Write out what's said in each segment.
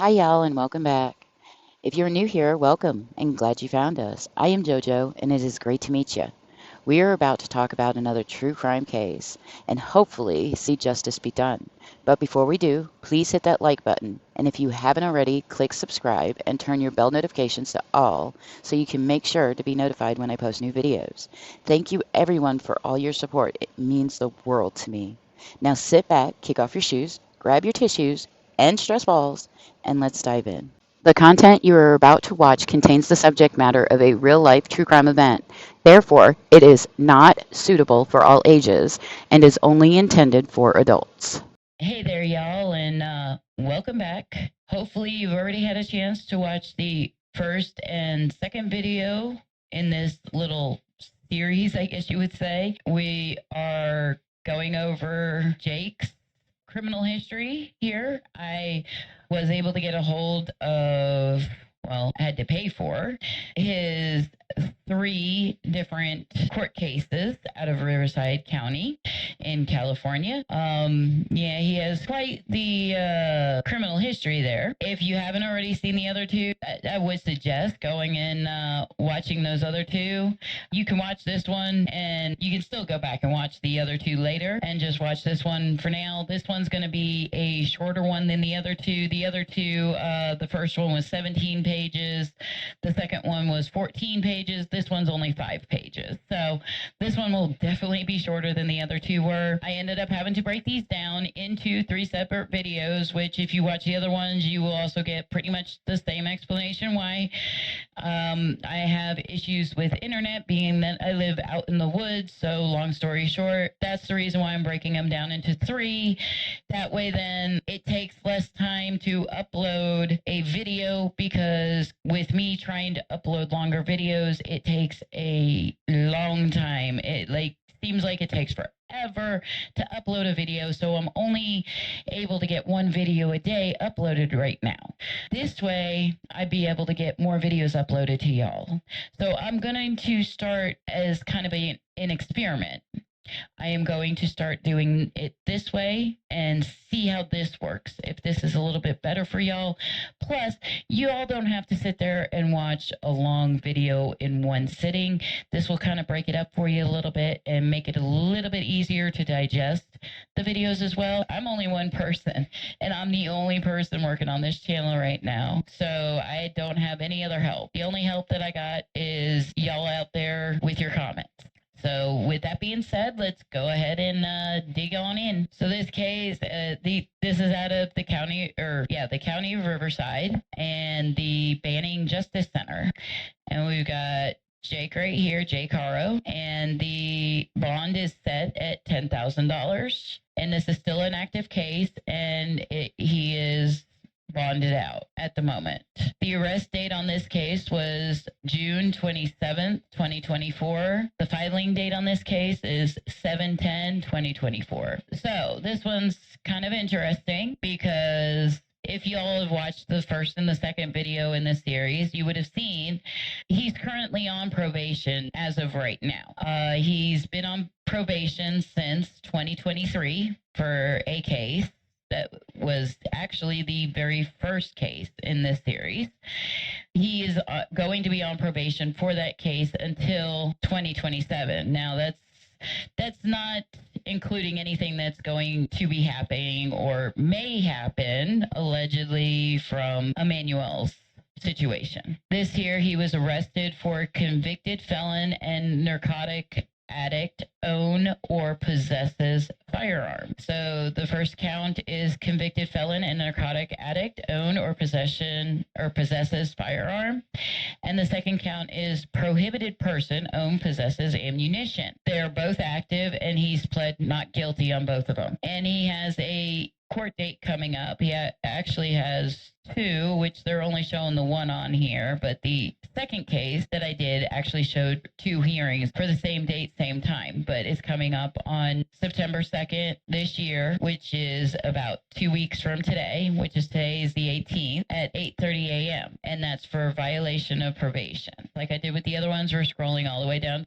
Hi, y'all, and welcome back. If you're new here, welcome and glad you found us. I am JoJo, and it is great to meet you. We are about to talk about another true crime case and hopefully see justice be done. But before we do, please hit that like button. And if you haven't already, click subscribe and turn your bell notifications to all so you can make sure to be notified when I post new videos. Thank you, everyone, for all your support. It means the world to me. Now sit back, kick off your shoes, grab your tissues and stress balls, and let's dive in. The content you are about to watch contains the subject matter of a real-life true crime event. Therefore, it is not suitable for all ages and is only intended for adults. Hey there, y'all, and welcome back. Hopefully, you've already had a chance to watch the first and second video in this little series, I guess you would say. We are going over Jake's criminal history here. I was able to get a hold of, I had to pay for his 3 different court cases out of Riverside County in California. Yeah, he has quite the criminal history there. If you haven't already seen the other 2, I would suggest going and watching those other 2. You can watch this one and you can still go back and watch the other 2 later and just watch this one for now. This one's going to be a shorter one than the other 2. The other 2, the first one was 17 pages. The second one was 14 pages. This one's only 5 pages. So this one will definitely be shorter than the other 2 were. I ended up having to break these down into 3 separate videos, which if you watch the other ones, you will also get pretty much the same explanation why. I have issues with internet being that I live out in the woods. So long story short, that's the reason why I'm breaking them down into 3. That way then it takes less time to upload a video, because with me trying to upload longer videos, it takes a long time. It seems like it takes forever to upload a video, so I'm only able to get 1 video a day uploaded right now. This way, I'd be able to get more videos uploaded to y'all. So I'm going to start as kind of an experiment. I am going to start doing it this way and see how this works, if this is a little bit better for y'all. Plus, you all don't have to sit there and watch a long video in one sitting. This will kind of break it up for you a little bit and make it a little bit easier to digest the videos as well. I'm only one person, and I'm the only person working on this channel right now, so I don't have any other help. The only help that I got is y'all out there with your comments. So with that being said, let's go ahead and dig on in. So this case, this is out of the county of Riverside and the Banning Justice Center. And we've got Jake right here, Jake Haro, and the bond is set at $10,000. And this is still an active case, and he is bonded out at the moment. The arrest date on this case was June 27th, 2024. The filing date on this case is 7/10/2024. So this one's kind of interesting, because if y'all have watched the first and the second video in this series, you would have seen he's currently on probation as of right now. He's been on probation since 2023 for a case that was actually the very first case in this series. He is going to be on probation for that case until 2027. Now, that's not including anything that's going to be happening or may happen, allegedly, from Emmanuel's situation. This year, he was arrested for convicted felon and narcotic addict own or possesses firearm. So the first count is convicted felon and narcotic addict own or possesses firearm, and the second count is prohibited person own possesses ammunition. They are both active, and he's pled not guilty on both of them. And he has a court date coming up. He actually has 2, which they're only showing the 1 on here, but the second case that I did actually showed 2 hearings for the same date, same time. But but it's coming up on September 2nd this year, which is about 2 weeks from today, which is today is the 18th at 8:30 a.m. And that's for violation of probation. Like I did with the other ones, we're scrolling all the way down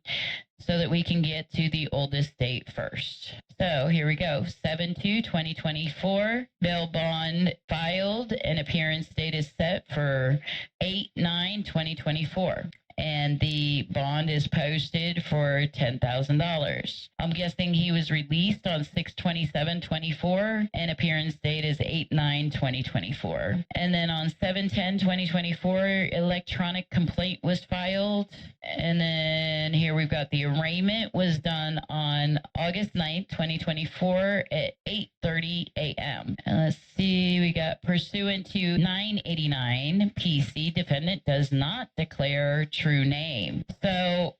so that we can get to the oldest date first. So here we go. 7/2/2024, bail bond filed and appearance date is set for 8/9/2024. And the bond is posted for $10,000. I'm guessing he was released on 6/27/24 and appearance date is 8/9/2024. And then on 7/10/2024, electronic complaint was filed. And then here we've got the arraignment was done on August 9th, 2024 at 8:30 a.m. And let's see, we got pursuant to 989 PC, defendant does not declare true name. So,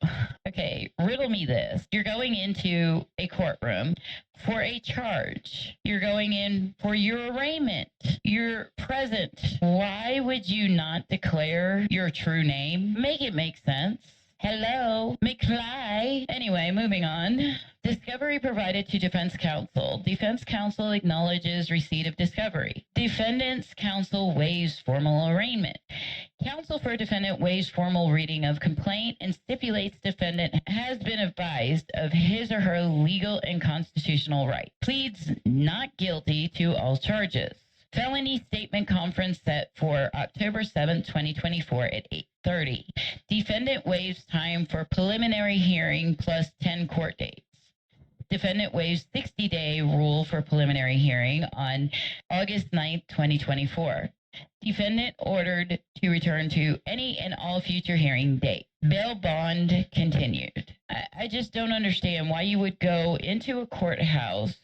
okay, riddle me this. You're going into a courtroom for a charge. You're going in for your arraignment. You're present. Why would you not declare your true name? Make it make sense. Hello, McFly. Anyway, moving on. Discovery provided to defense counsel. Defense counsel acknowledges receipt of discovery. Defendant's counsel waives formal arraignment. Counsel for defendant waives formal reading of complaint and stipulates defendant has been advised of his or her legal and constitutional right. Pleads not guilty to all charges. Felony statement conference set for October 7th, 2024 at 8:30. Defendant waives time for preliminary hearing plus 10 court dates. Defendant waives 60-day rule for preliminary hearing on August 9th, 2024. Defendant ordered to return to any and all future hearing date. Bail bond continued. I just don't understand why you would go into a courthouse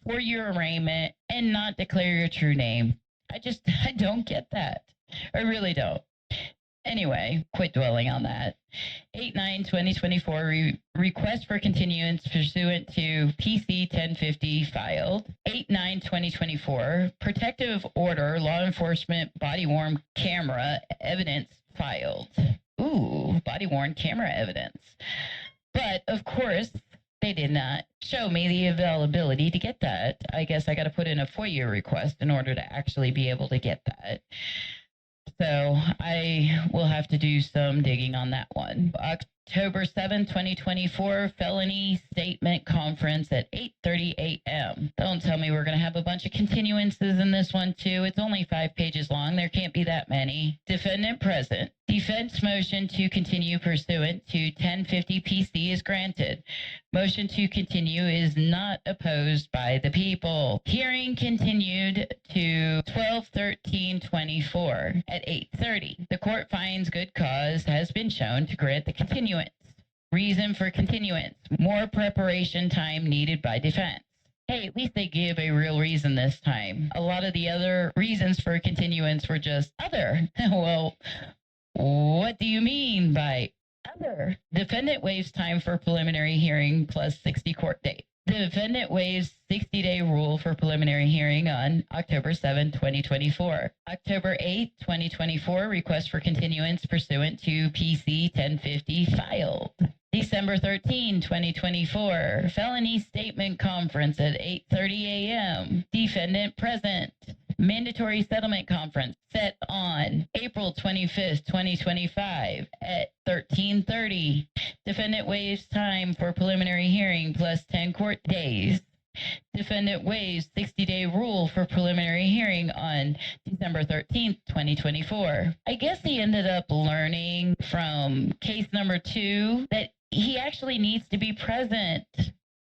for your arraignment and not declare your true name. I don't get that. I really don't. Anyway, quit dwelling on that. 8/9/2024, request for continuance pursuant to PC 1050 filed. 8/9/2024, protective order, law enforcement body-worn camera evidence filed. Ooh, body-worn camera evidence. But, of course, they did not show me the availability to get that. I guess I got to put in a FOIA request in order to actually be able to get that. So I will have to do some digging on that one. October 7th, 2024, felony statement conference at 8:30 a.m. Don't tell me we're going to have a bunch of continuances in this one, too. It's only 5 pages long. There can't be that many. Defendant present. Defense motion to continue pursuant to 1050 PC is granted. Motion to continue is not opposed by the people. Hearing continued to 12/13/24 at 8:30. The court finds good cause has been shown to grant the continuance. Reason for continuance: more preparation time needed by defense. Hey, at least they give a real reason this time. A lot of the other reasons for continuance were just other. Well, what do you mean by other? Defendant waives time for preliminary hearing plus 60 court date. The defendant waives 60-day rule for preliminary hearing on October 7, 2024. October 8, 2024, request for continuance pursuant to PC 1050 filed. December 13, 2024, felony statement conference at 8:30 a.m. Defendant present. Mandatory settlement conference set on April 25th, 2025 at 13:30. Defendant waives time for preliminary hearing plus 10 court days. Defendant waives 60-day rule for preliminary hearing on December 13th, 2024. I guess he ended up learning from case number 2 that he actually needs to be present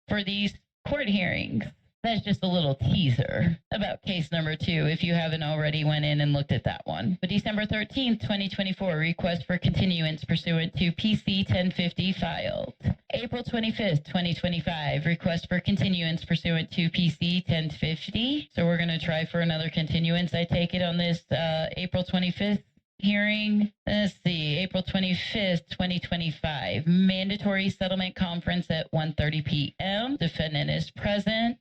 for these court hearings. That's just a little teaser about case number 2 if you haven't already went in and looked at that one. But December 13th, 2024, request for continuance pursuant to PC 1050 filed. April 25th, 2025, request for continuance pursuant to PC 1050. So we're going to try for another continuance, I take it, on this April 25th hearing. Let's see, April 25th, 2025, mandatory settlement conference at 1:30 p.m. Defendant is present.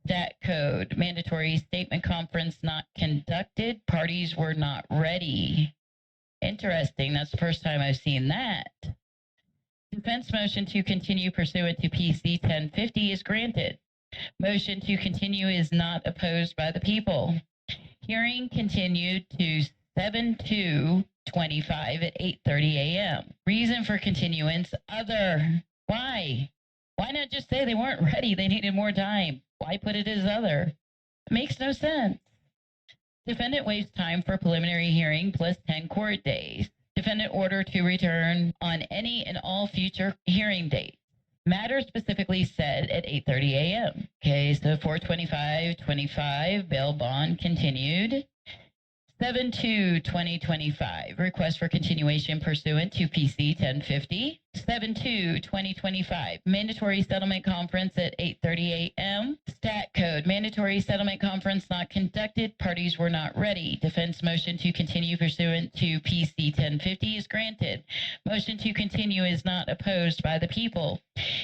Stat code, mandatory statement conference not conducted. Parties were not ready. Interesting. That's the first time I've seen that. Defense motion to continue pursuant to PC 1050 is granted. Motion to continue is not opposed by the people. Hearing continued to 7/2/25 at 8:30 a.m. Reason for continuance, other. Why? Why not just say they weren't ready, they needed more time? Why put it as other? It makes no sense. Defendant waives time for preliminary hearing plus 10 court days. Defendant order to return on any and all future hearing dates. Matter specifically said at 8:30 a.m. Okay, so 4/25/25, bail bond continued. 7/2/2025, request for continuation pursuant to PC 1050. 7/2/2025, mandatory settlement conference at 8:30 a.m. Stat code, mandatory settlement conference not conducted, parties were not ready. Defense motion to continue pursuant to PC 1050 is granted. Motion to continue is not opposed by the people.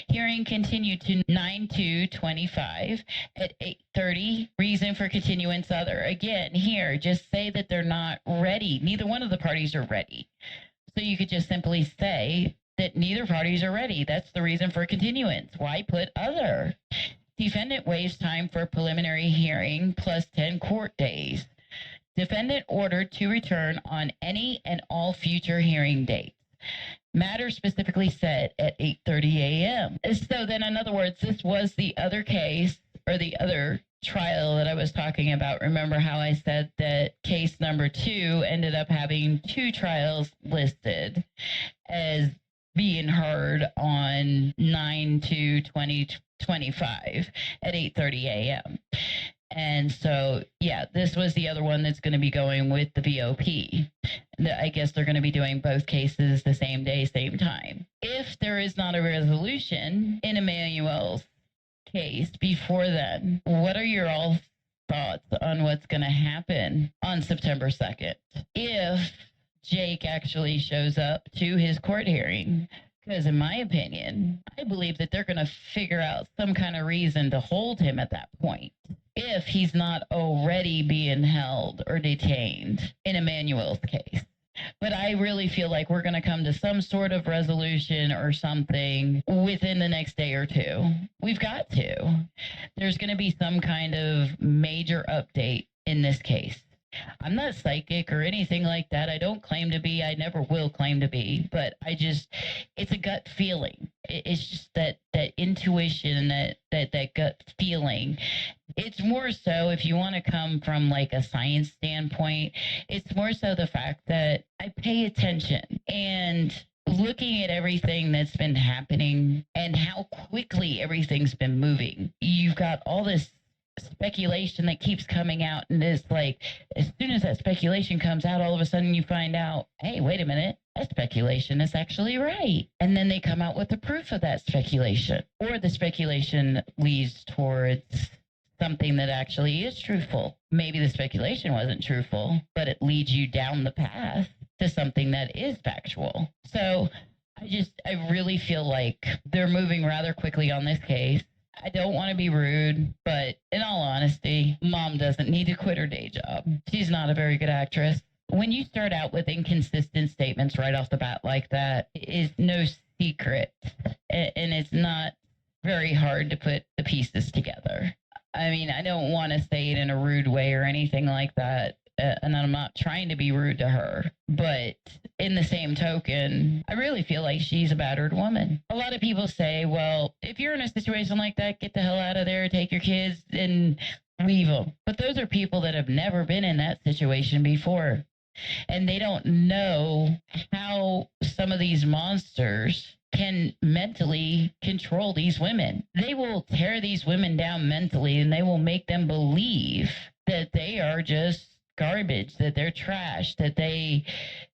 Hearing continued to 9/2/25 at 8:30. Reason for continuance other. Again, here, just say that they're not ready. Neither one of the parties are ready. So you could just simply say that neither parties are ready. That's the reason for continuance. Why put other? Defendant waives time for preliminary hearing plus 10 court days. Defendant ordered to return on any and all future hearing dates. Matter specifically set at 8:30 a.m. So then, in other words, this was the other case or the other trial that I was talking about. Remember how I said that case number 2 ended up having 2 trials listed as being heard on 9/2/2025 at 8:30 a.m. And so, yeah, this was the other one that's going to be going with the VOP. I guess they're going to be doing both cases the same day, same time. If there is not a resolution in Emmanuel's case before then, what are your all thoughts on what's going to happen on September 2nd? If Jake actually shows up to his court hearing, because in my opinion, I believe that they're going to figure out some kind of reason to hold him at that point if he's not already being held or detained in Emmanuel's case. But I really feel like we're going to come to some sort of resolution or something within the next day or two. We've got to. There's going to be some kind of major update in this case. I'm not psychic or anything like that. I don't claim to be. I never will claim to be. But it's a gut feeling. It's just that intuition, that gut feeling. It's more so, if you want to come from like a science standpoint, it's more so the fact that I pay attention and looking at everything that's been happening and how quickly everything's been moving. You've got all this speculation that keeps coming out, and it's like as soon as that speculation comes out, all of a sudden you find out, hey, wait a minute, that speculation is actually right. And then they come out with the proof of that speculation, or the speculation leads towards something that actually is truthful. Maybe the speculation wasn't truthful, but it leads you down the path to something that is factual. So I really feel like they're moving rather quickly on this case. I don't want to be rude, but in all honesty, Mom doesn't need to quit her day job. She's not a very good actress. When you start out with inconsistent statements right off the bat like that, it is no secret, and it's not very hard to put the pieces together. I mean, I don't want to say it in a rude way or anything like that, and I'm not trying to be rude to her, but in the same token, I really feel like she's a battered woman. A lot of people say, well, if you're in a situation like that, get the hell out of there, take your kids and leave them. But those are people that have never been in that situation before, and they don't know how some of these monsters can mentally control these women. They will tear these women down mentally, and they will make them believe that they are just garbage, that they're trash, that they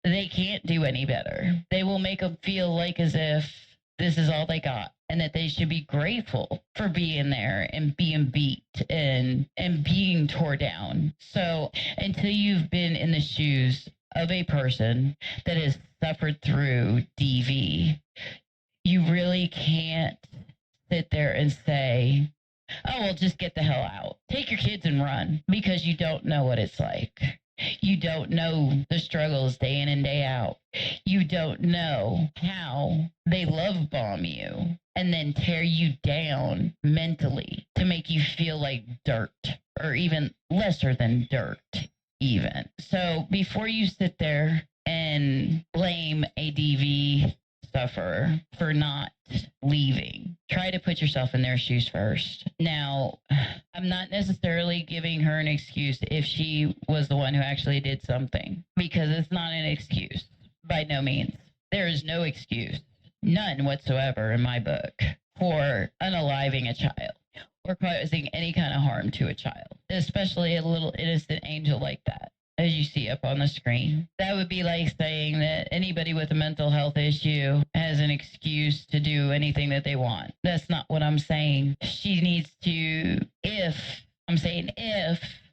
can't do any better. They will make them feel like as if this is all they got, and that they should be grateful for being there and being beat and being tore down. So until you've been in the shoes of a person that has suffered through DV, you really can't sit there and say, oh, well, just get the hell out. Take your kids and run, because you don't know what it's like. You don't know the struggles day in and day out. You don't know how they love bomb you and then tear you down mentally to make you feel like dirt or even lesser than dirt, even. So before you sit there and blame a DV sufferer for not leaving, try to put yourself in their shoes first. Now, I'm not necessarily giving her an excuse if she was the one who actually did something, because it's not an excuse by no means. There is no excuse, none whatsoever in my book, for unaliving a child or causing any kind of harm to a child, especially a little innocent angel like that, as you see up on the screen. That would be like saying that anybody with a mental health issue has an excuse to do anything that they want. That's not what I'm saying. She needs to, if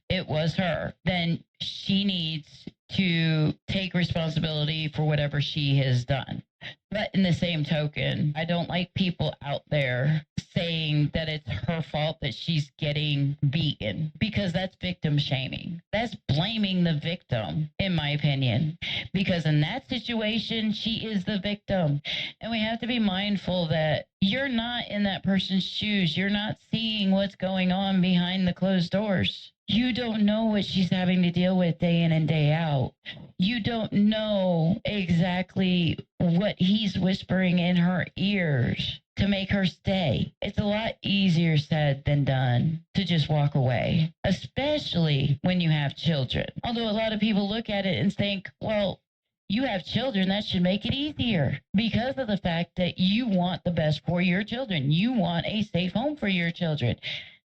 it was her, then she needs to take responsibility for whatever she has done. But in the same token, I don't like people out there saying that it's her fault that she's getting beaten, because that's victim shaming. That's blaming the victim, in my opinion, because in that situation, she is the victim. And we have to be mindful that you're not in that person's shoes. You're not seeing what's going on behind the closed doors. You don't know what she's having to deal with day in and day out. You don't know exactly what he's whispering in her ears to make her stay. It's a lot easier said than done to just walk away, especially when you have children. Although a lot of people look at it and think, well, you have children, that should make it easier, because of the fact that you want the best for your children. You want a safe home for your children.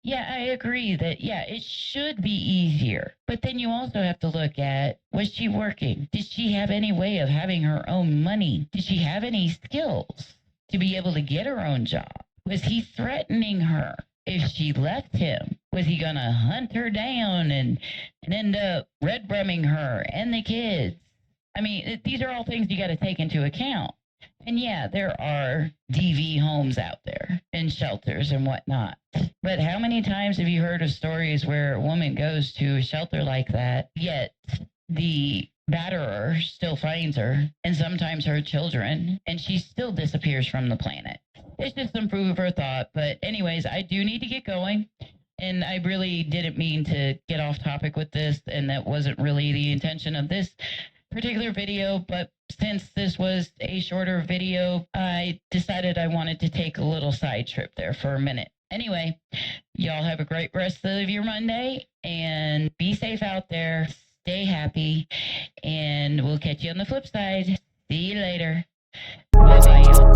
Yeah, I agree that, it should be easier. But then you also have to look at, was she working? Did she have any way of having her own money? Did she have any skills to be able to get her own job? Was he threatening her? If she left him, was he going to hunt her down and end up red brumming her and the kids? I mean, these are all things you got to take into account. And yeah, there are DV homes out there and shelters and whatnot. But how many times have you heard of stories where a woman goes to a shelter like that, yet the batterer still finds her, and sometimes her children, and she still disappears from the planet? It's just some food for thought. But anyways, I do need to get going. And I really didn't mean to get off topic with this, and that wasn't really the intention of this particular video, but since this was a shorter video, I decided I wanted to take a little side trip there for a minute. Anyway, y'all have a great rest of your Monday, and be safe out there, stay happy, and we'll catch you on the flip side. See you later. Bye-bye, y'all.